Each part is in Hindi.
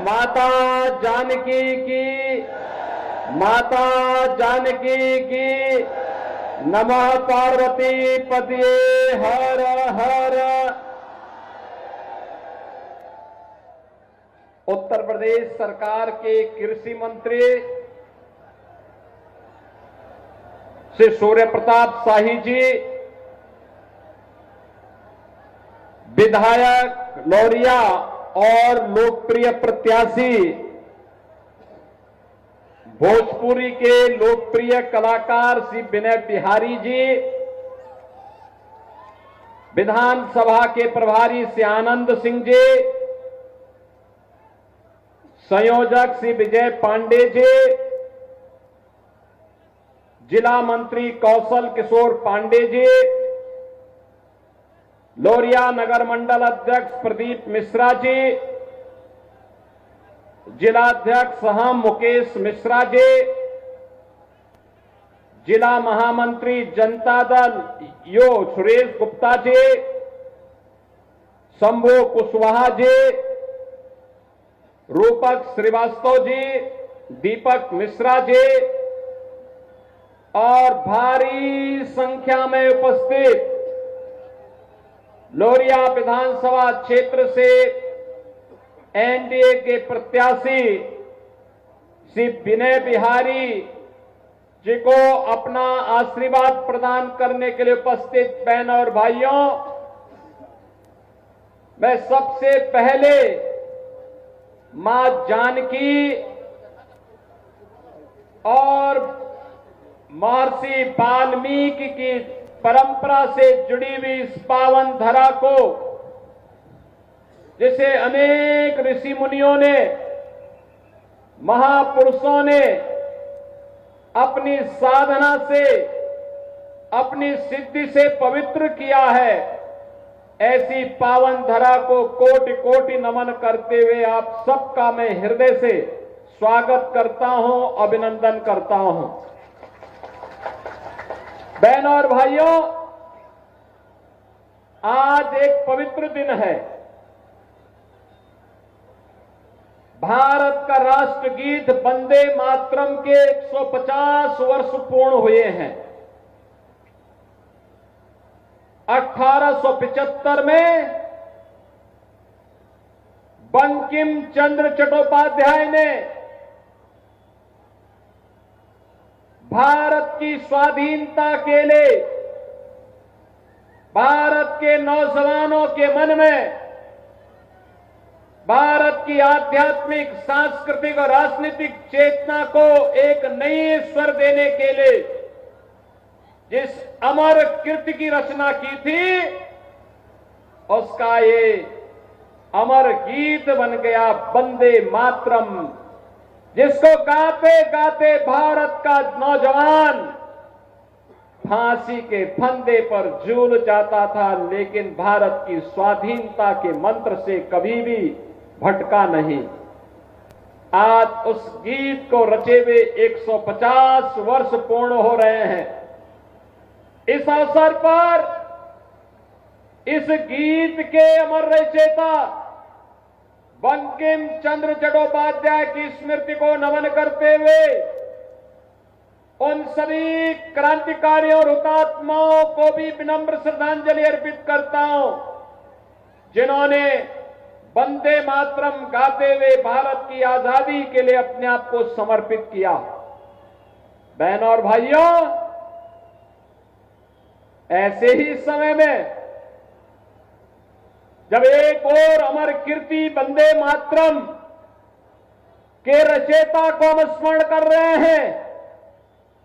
माता जानकी की, माता जानकी की। नमः पार्वती पतिये हर हर। उत्तर प्रदेश सरकार के कृषि मंत्री श्री सूर्य प्रताप शाही जी, विधायक लौरिया और लोकप्रिय प्रत्याशी भोजपुरी के लोकप्रिय कलाकार श्री विनय बिहारी जी, विधानसभा के प्रभारी श्री आनंद सिंह जी, संयोजक श्री विजय पांडे जी, जिला मंत्री कौशल किशोर पांडे जी, लौरिया नगर मंडल अध्यक्ष प्रदीप मिश्रा जी, जिलाध्यक्ष हम मुकेश मिश्रा जी, जिला महामंत्री जनता दल यो सुरेश गुप्ता जी, शंभू कुशवाहा जी, रूपक श्रीवास्तव जी, दीपक मिश्रा जी और भारी संख्या में उपस्थित लौरिया विधानसभा क्षेत्र से एनडीए के प्रत्याशी श्री विनय बिहारी जी को अपना आशीर्वाद प्रदान करने के लिए उपस्थित बहन और भाइयों, मैं सबसे पहले मां जानकी और महर्षि वाल्मीकि की परंपरा से जुड़ी हुई इस पावन धरा को, जिसे अनेक ऋषि मुनियों ने, महापुरुषों ने अपनी साधना से, अपनी सिद्धि से पवित्र किया है, ऐसी पावन धरा को कोटि कोटि नमन करते हुए आप सबका मैं हृदय से स्वागत करता हूं, अभिनंदन करता हूं। बहनों और भाइयों, आज एक पवित्र दिन है। भारत का राष्ट्रगीत वंदे मातरम के 150 वर्ष पूर्ण हुए हैं। 1875 में बंकिम चंद्र चट्टोपाध्याय ने भारत की स्वाधीनता के लिए भारत के नौजवानों के मन में भारत की आध्यात्मिक, सांस्कृतिक और राजनीतिक चेतना को एक नई स्वर देने के लिए जिस अमर कृति की रचना की थी, उसका ये अमर गीत बन गया वंदे मातरम, जिसको गाते गाते भारत का नौजवान फांसी के फंदे पर झूल जाता था, लेकिन भारत की स्वाधीनता के मंत्र से कभी भी भटका नहीं। आज उस गीत को रचे हुए 150 वर्ष पूर्ण हो रहे हैं। इस अवसर पर इस गीत के अमर रचयिता बंकिम चंद्र चट्टोपाध्याय की स्मृति को नमन करते हुए उन सभी क्रांतिकारियों और हुतात्माओं को भी विनम्र श्रद्धांजलि अर्पित करता हूं, जिन्होंने वंदे मातरम गाते हुए भारत की आजादी के लिए अपने आप को समर्पित किया। बहनों और भाइयों, ऐसे ही समय में जब एक और अमर कीर्ति वंदे मातरम के रचयिता को हम स्मरण कर रहे हैं,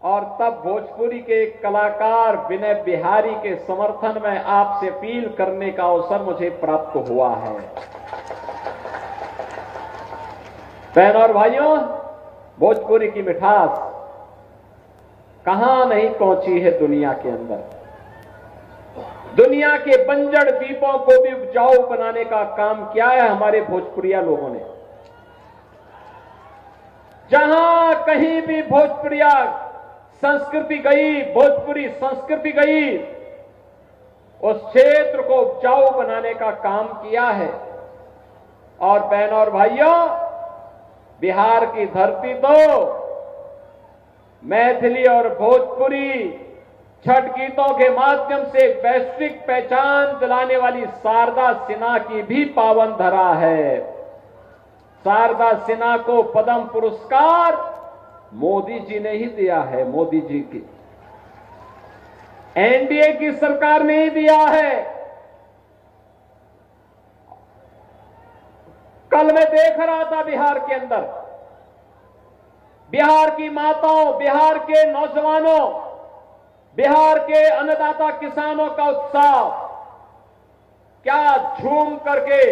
और तब भोजपुरी के एक कलाकार विनय बिहारी के समर्थन में आपसे अपील करने का अवसर मुझे प्राप्त हुआ है। बहनों और भाइयों, भोजपुरी की मिठास कहां नहीं पहुंची है दुनिया के अंदर। दुनिया के बंजर द्वीपों को भी उपजाऊ बनाने का काम किया है हमारे भोजपुरिया लोगों ने। जहां कहीं भी भोजपुरिया संस्कृति गई, भोजपुरी संस्कृति गई, उस क्षेत्र को उपजाऊ बनाने का काम किया है। और बहनों और भाइयों, बिहार की धरती तो मैथिली और भोजपुरी छठ गीतों के माध्यम से वैश्विक पहचान दिलाने वाली शारदा सिन्हा की भी पावन धरा है। शारदा सिन्हा को पद्म पुरस्कार मोदी जी ने ही दिया है। मोदी जी की एनडीए की सरकार ने ही दिया है। कल मैं देख रहा था बिहार के अंदर, बिहार की माताओं, बिहार के नौजवानों, बिहार के अन्नदाता किसानों का उत्साह, क्या झूम करके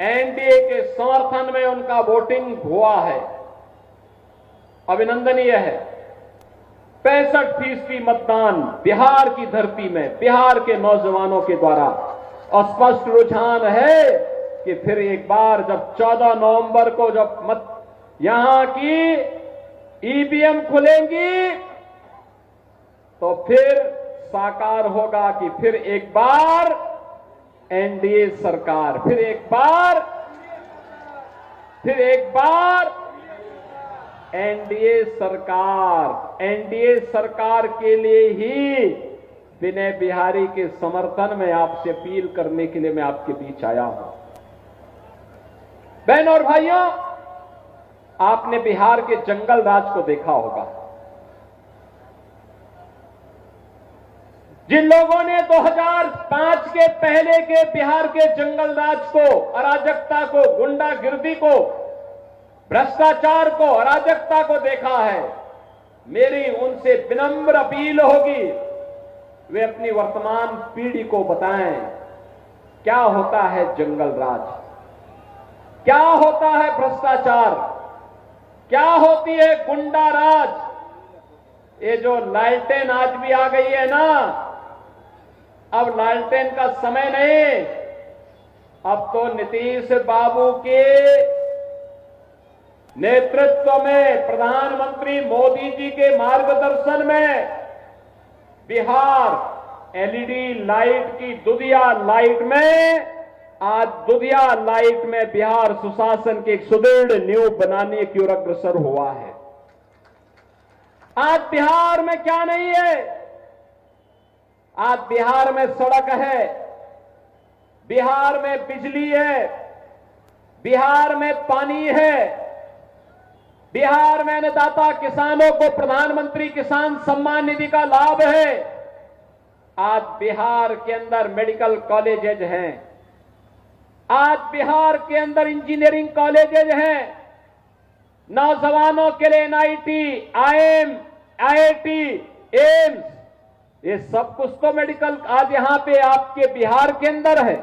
एनडीए के समर्थन में उनका वोटिंग हुआ है। अभिनंदनीय है। 65% मतदान बिहार की धरती में बिहार के नौजवानों के द्वारा। और स्पष्ट रुझान है कि फिर एक बार जब 14 नवंबर को जब यहां की ईवीएम खुलेंगी तो फिर साकार होगा कि फिर एक बार एनडीए सरकार, फिर एक बार एनडीए सरकार के लिए ही विनय बिहारी के समर्थन में आपसे अपील करने के लिए मैं आपके बीच आया हूं। बहन और भाइयों, आपने बिहार के जंगल राज को देखा होगा। जिन लोगों ने 2005 के पहले के बिहार के जंगल राज को, अराजकता को, गुंडागिर्दी को, भ्रष्टाचार को, अराजकता को देखा है, मेरी उनसे विनम्र अपील होगी वे अपनी वर्तमान पीढ़ी को बताएं क्या होता है जंगल राज, क्या होता है भ्रष्टाचार, क्या होती है गुंडा राज। ये जो लालटेन आज भी आ गई है ना, अब लालटेन का समय नहीं, अब तो नीतीश बाबू के नेतृत्व में, प्रधानमंत्री मोदी जी के मार्गदर्शन में बिहार एलईडी लाइट की दुधिया लाइट में, आज दुधिया लाइट में बिहार सुशासन की एक सुदृढ़ नींव बनाने की ओर अग्रसर हुआ है। आज बिहार में क्या नहीं है? आज बिहार में सड़क है, बिहार में बिजली है, बिहार में पानी है, बिहार में अन्नदाता किसानों को प्रधानमंत्री किसान सम्मान निधि का लाभ है। आज बिहार के अंदर मेडिकल कॉलेजेज हैं, आज बिहार के अंदर इंजीनियरिंग कॉलेजेज हैं, नौजवानों के लिए एनआईटी, आईआईटी, एम्स, ये सब कुछ तो मेडिकल आज यहां पे आपके बिहार के अंदर है।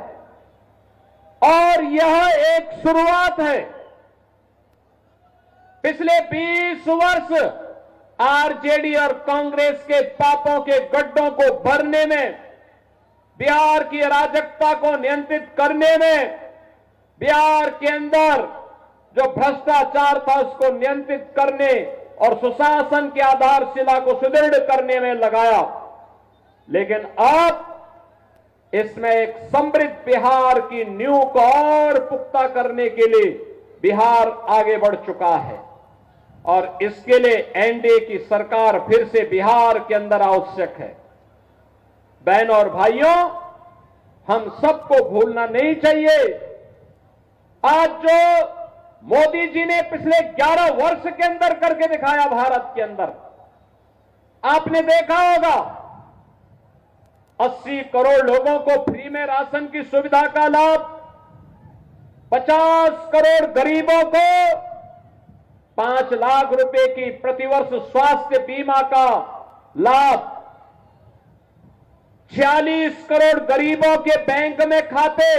और यह एक शुरुआत है। पिछले 20 वर्ष आरजेडी और कांग्रेस के पापों के गड्ढों को भरने में, बिहार की अराजकता को नियंत्रित करने में, बिहार के अंदर जो भ्रष्टाचार था उसको नियंत्रित करने और सुशासन की आधारशिला को सुदृढ़ करने में लगाया। लेकिन अब इसमें एक समृद्ध बिहार की नींव को और पुख्ता करने के लिए बिहार आगे बढ़ चुका है और इसके लिए एनडीए की सरकार फिर से बिहार के अंदर आवश्यक है। बहन और भाइयों, हम सबको भूलना नहीं चाहिए, आज जो मोदी जी ने पिछले 11 वर्ष के अंदर करके दिखाया भारत के अंदर, आपने देखा होगा 80 करोड़ लोगों को फ्री में राशन की सुविधा का लाभ, 50 करोड़ गरीबों को 5 लाख रुपए की प्रतिवर्ष स्वास्थ्य बीमा का लाभ, 46 करोड़ गरीबों के बैंक में खाते,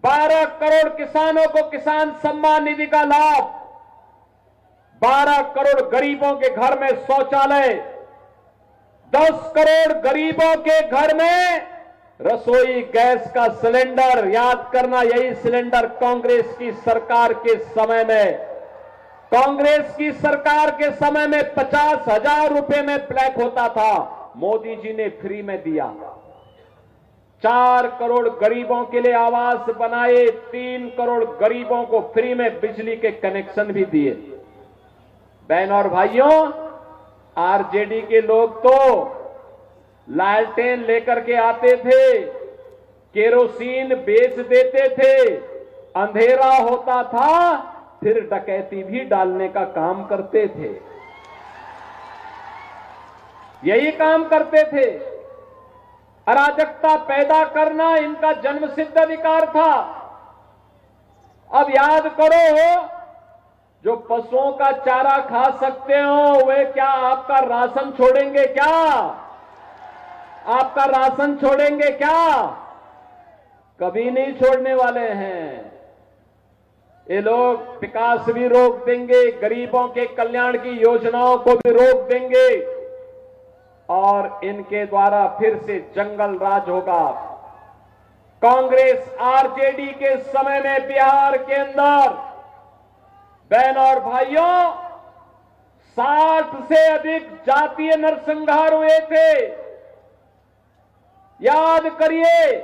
12 करोड़ किसानों को किसान सम्मान निधि का लाभ, 12 करोड़ गरीबों के घर में शौचालय, 10 करोड़ गरीबों के घर में रसोई गैस का सिलेंडर। याद करना, यही सिलेंडर कांग्रेस की सरकार के समय में, कांग्रेस की सरकार के समय में 50,000 रुपए में ब्लैक होता था, मोदी जी ने फ्री में दिया। 4 करोड़ गरीबों के लिए आवास बनाए, 3 करोड़ गरीबों को फ्री में बिजली के कनेक्शन भी दिए। बहन और भाइयों, आरजेडी के लोग तो लालटेन लेकर के आते थे, केरोसिन बेच देते थे, अंधेरा होता था फिर डकैती भी डालने का काम करते थे। यही काम करते थे। अराजकता पैदा करना इनका जन्मसिद्ध अधिकार था। अब याद करो, जो पशुओं का चारा खा सकते हो वे क्या आपका राशन छोड़ेंगे क्या? आपका राशन छोड़ेंगे क्या? कभी नहीं छोड़ने वाले हैं। ये लोग विकास भी रोक देंगे, गरीबों के कल्याण की योजनाओं को भी रोक देंगे और इनके द्वारा फिर से जंगल राज होगा। कांग्रेस आरजेडी के समय में बिहार के अंदर बहन और भाइयों 60 से अधिक जातीय नरसंहार हुए थे। याद करिए,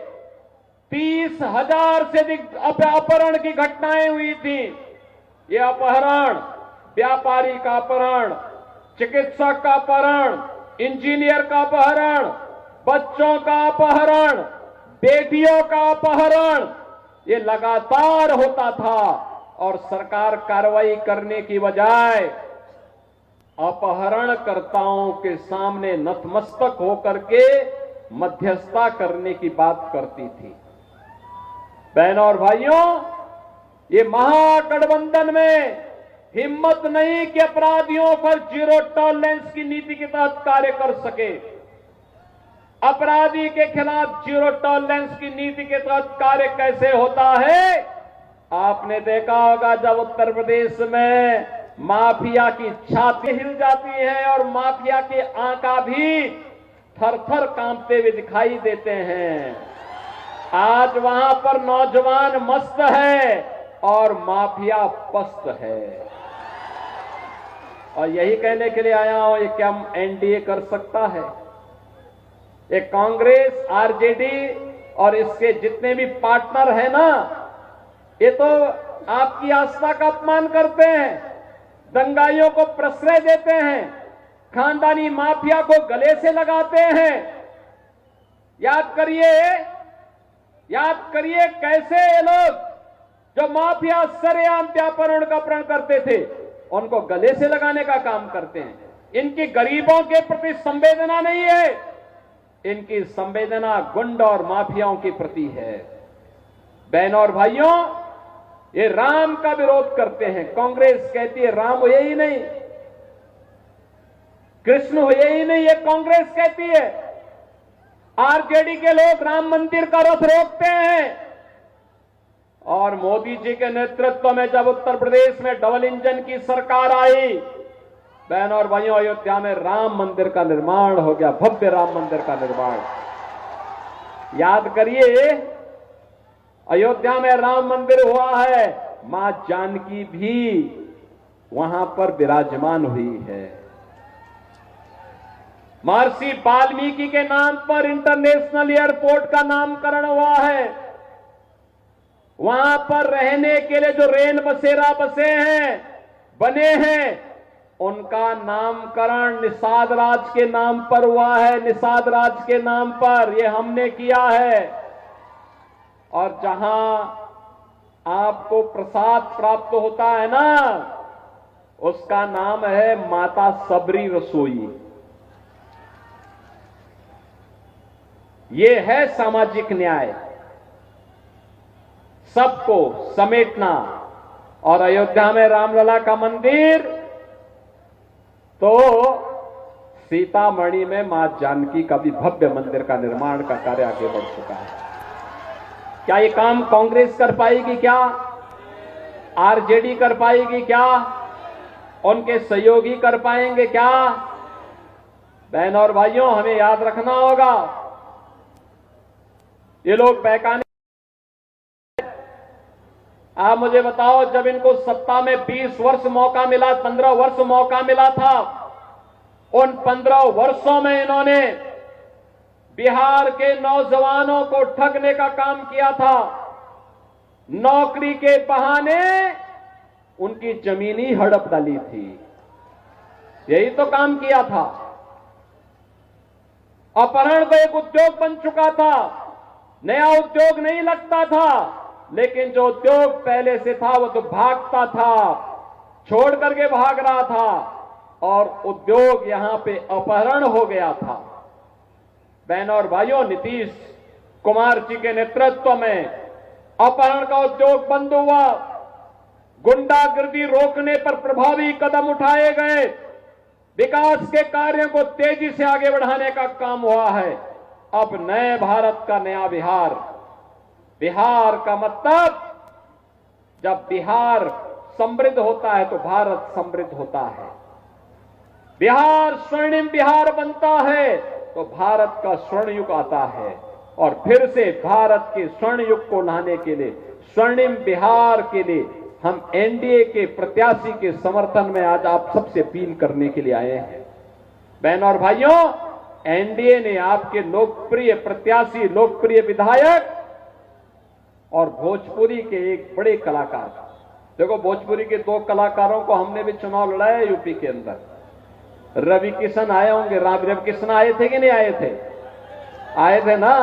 30,000 से अधिक अपहरण की घटनाएं हुई थी। ये अपहरण, व्यापारी का अपहरण, चिकित्सक का अपहरण, इंजीनियर का अपहरण, बच्चों का अपहरण, बेटियों का अपहरण, ये लगातार होता था और सरकार कार्रवाई करने की बजाय अपहरणकर्ताओं के सामने नतमस्तक होकर के मध्यस्थता करने की बात करती थी। बहनों और भाइयों, ये महागठबंधन में हिम्मत नहीं कि अपराधियों पर जीरो टॉलरेंस की नीति के तहत कार्य कर सके। अपराधी के खिलाफ जीरो टॉलरेंस की नीति के तहत कार्य कैसे होता है? आपने देखा होगा, जब उत्तर प्रदेश में माफिया की छाती हिल जाती है और माफिया के आंका भी थर-थर कांपते हुए दिखाई देते हैं। आज वहां पर नौजवान मस्त है और माफिया पस्त है। और यही कहने के लिए आया हूं, ये क्या एनडीए कर सकता है? ये कांग्रेस, आरजेडी और इसके जितने भी पार्टनर हैं ना, ये तो आपकी आस्था का अपमान करते हैं, दंगाइयों को प्रश्रय देते हैं, खानदानी माफिया को गले से लगाते हैं। याद करिए कैसे ये लोग जो माफिया सरेआम व्यापारण का अपहरण करते थे उनको गले से लगाने का काम करते हैं। इनकी गरीबों के प्रति संवेदना नहीं है, इनकी संवेदना गुंड और माफियाओं के प्रति है। बहनों और भाइयों, ये राम का विरोध करते हैं। कांग्रेस कहती है राम हुए ही नहीं, कृष्ण हुए ही नहीं, ये कांग्रेस कहती है। आरजेडी के लोग राम मंदिर का रथ रोकते हैं। और मोदी जी के नेतृत्व में जब उत्तर प्रदेश में डबल इंजन की सरकार आई, बहनों और भाइयों, अयोध्या में राम मंदिर का निर्माण हो गया, भव्य राम मंदिर का निर्माण। याद करिए, अयोध्या में राम मंदिर हुआ है, मां जानकी भी वहां पर विराजमान हुई है। महर्षि वाल्मीकि के नाम पर इंटरनेशनल एयरपोर्ट का नामकरण हुआ है। वहां पर रहने के लिए जो रेल बसेरा बने हैं, उनका नामकरण निषाद राज के नाम पर हुआ है। निषाद राज के नाम पर ये हमने किया है। और जहां आपको प्रसाद प्राप्त होता है ना, उसका नाम है माता सबरी रसोई। ये है सामाजिक न्याय, सबको समेटना। और अयोध्या में रामलला का मंदिर तो सीतामढ़ी में मां जानकी का भी भव्य मंदिर का निर्माण का कार्य आगे बढ़ चुका है। क्या ये काम कांग्रेस कर पाएगी? क्या आरजेडी कर पाएगी? क्या उनके सहयोगी कर पाएंगे? क्या? बहनों और भाइयों, हमें याद रखना होगा, ये लोग बहकाने। आप मुझे बताओ, जब इनको सत्ता में 20 वर्ष मौका मिला, 15 वर्ष मौका मिला था, उन 15 वर्षों में इन्होंने बिहार के नौजवानों को ठगने का काम किया था। नौकरी के बहाने उनकी जमीनी हड़प डाली थी। यही तो काम किया था। अपहरण को एक उद्योग बन चुका था। नया उद्योग नहीं लगता था, लेकिन जो उद्योग पहले से था वो तो भागता था, छोड़ करके भाग रहा था, और उद्योग यहां पे अपहरण हो गया था। बहनों और भाइयों, नीतीश कुमार जी के नेतृत्व में अपहरण का उद्योग बंद हुआ। गुंडागर्दी रोकने पर प्रभावी कदम उठाए गए। विकास के कार्यों को तेजी से आगे बढ़ाने का काम हुआ है। अब नए भारत का नया बिहार। बिहार का मतलब, जब बिहार समृद्ध होता है तो भारत समृद्ध होता है। बिहार स्वर्णिम बिहार बनता है तो भारत का स्वर्ण युग आता है। और फिर से भारत के स्वर्ण युग को लाने के लिए, स्वर्णिम बिहार के लिए हम एनडीए के प्रत्याशी के समर्थन में आज आप सबसे अपील करने के लिए आए हैं। बहनों और भाइयों, एनडीए ने आपके लोकप्रिय प्रत्याशी, लोकप्रिय विधायक और भोजपुरी के एक बड़े कलाकार, देखो भोजपुरी के 2 कलाकारों को हमने भी चुनाव लड़ाया यूपी के अंदर। रवि किशन आए होंगे, रवि किशन आए थे कि नहीं आए थे? आए थे ना।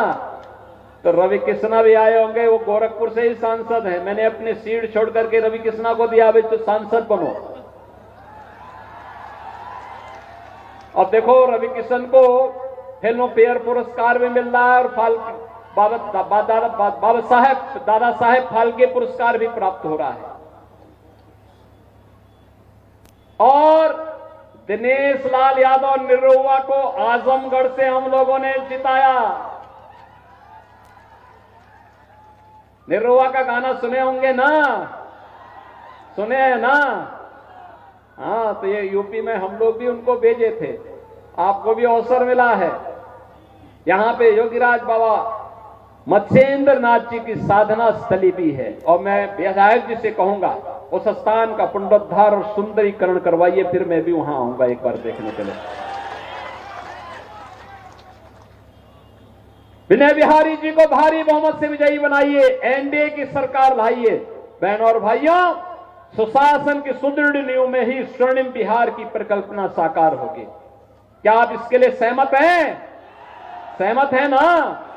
तो रवि किशना भी आए होंगे, वो गोरखपुर से ही सांसद हैं। मैंने अपनी सीट छोड़ करके रवि किशना को दिया, अभी तो सांसद बनो। अब देखो, रवि किशन को फिल्म फेयर पुरस्कार भी मिल रहा है और दादा साहेब फाल्के पुरस्कार भी प्राप्त हो रहा है। और दिनेश लाल यादव निरहुआ को आजमगढ़ से हम लोगों ने जिताया। निरहुआ का गाना सुने होंगे ना? सुने हैं ना? हाँ, तो ये यूपी में हम लोग भी उनको भेजे थे। आपको भी अवसर मिला है। यहां पे योगीराज बाबा मत्स्येंद्र नाथ जी की साधना स्थली भी है। और मैं विधायक जी से कहूंगा उस स्थान का पुनरुद्धार और सुंदरीकरण करवाइए, फिर मैं भी वहां आऊंगा एक बार देखने के लिए। विनय बिहारी जी को भारी बहुमत से विजयी बनाइए, एनडीए की सरकार लाइए। बहनों और भाइयों, सुशासन की सुदृढ़ नींव में ही स्वर्णिम बिहार की परिकल्पना साकार होगी। क्या आप इसके लिए सहमत हैं? सहमत है ना?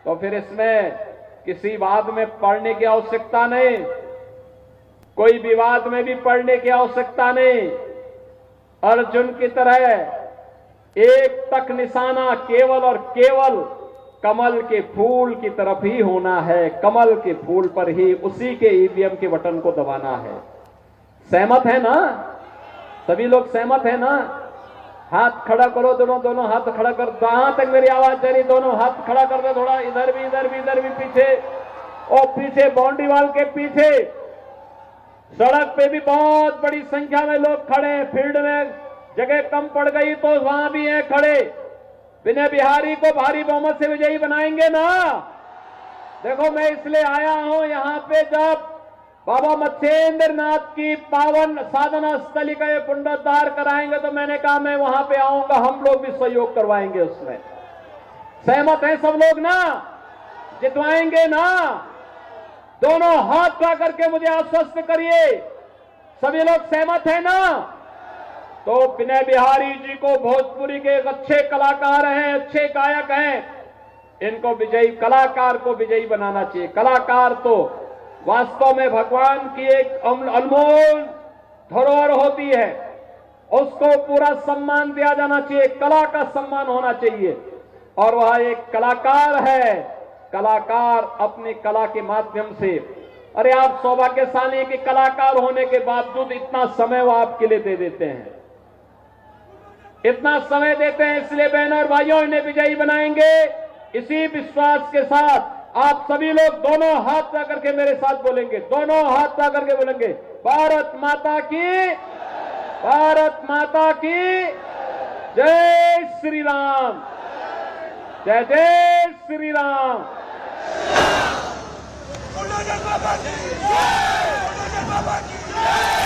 तो फिर इसमें किसी वाद में पड़ने की आवश्यकता नहीं, कोई विवाद में भी पड़ने की आवश्यकता नहीं। अर्जुन की तरह एक तक निशाना केवल और केवल कमल के फूल की तरफ ही होना है। कमल के फूल पर ही, उसी के ईवीएम के बटन को दबाना है। सहमत है ना? सभी लोग सहमत है ना? हाथ खड़ा करो, दोनों हाथ खड़ा कर। जहां तक मेरी आवाज जा रही, दोनों हाथ खड़ा कर दो। थोड़ा इधर भी, इधर भी, इधर भी, पीछे और पीछे, बाउंड्री वाल के पीछे। सड़क पे भी बहुत बड़ी संख्या में लोग खड़े हैं। फील्ड में जगह कम पड़ गई तो वहां भी हैं खड़े। विनय बिहारी को भारी बहुमत से विजयी बनाएंगे ना? देखो, मैं इसलिए आया हूं यहां पे, जब बाबा मत्स्येंद्र नाथ की पावन साधना स्थली का ये पुनरुद्धार कराएंगे तो मैंने कहा मैं वहां पे आऊंगा, हम लोग भी सहयोग करवाएंगे उसमें। सहमत हैं सब लोग ना? जितवाएंगे ना? दोनों हाथ उठा करके मुझे आश्वस्त करिए। सभी लोग सहमत हैं ना? तो विनय बिहारी जी को, भोजपुरी के एक अच्छे कलाकार हैं, अच्छे गायक हैं, इनको विजयी, कलाकार को विजयी बनाना चाहिए। कलाकार तो वास्तव में भगवान की एक अनमोल धरोहर होती है, उसको पूरा सम्मान दिया जाना चाहिए, कला का सम्मान होना चाहिए। और वह एक कलाकार है। कलाकार अपनी कला के माध्यम से, अरे आप सौभाग्यशाली के कलाकार होने के बावजूद इतना समय वो आपके लिए दे देते हैं, इतना समय देते हैं। इसलिए बहनों और भाइयों, इन्हें विजयी बनाएंगे। इसी विश्वास के साथ आप सभी लोग दोनों हाथ ला करके मेरे साथ बोलेंगे, दोनों हाथ ला करके बोलेंगे, भारत माता की, भारत माता की जय श्री राम, जय जय श्री राम। बाबा की जय, बाबा की जय।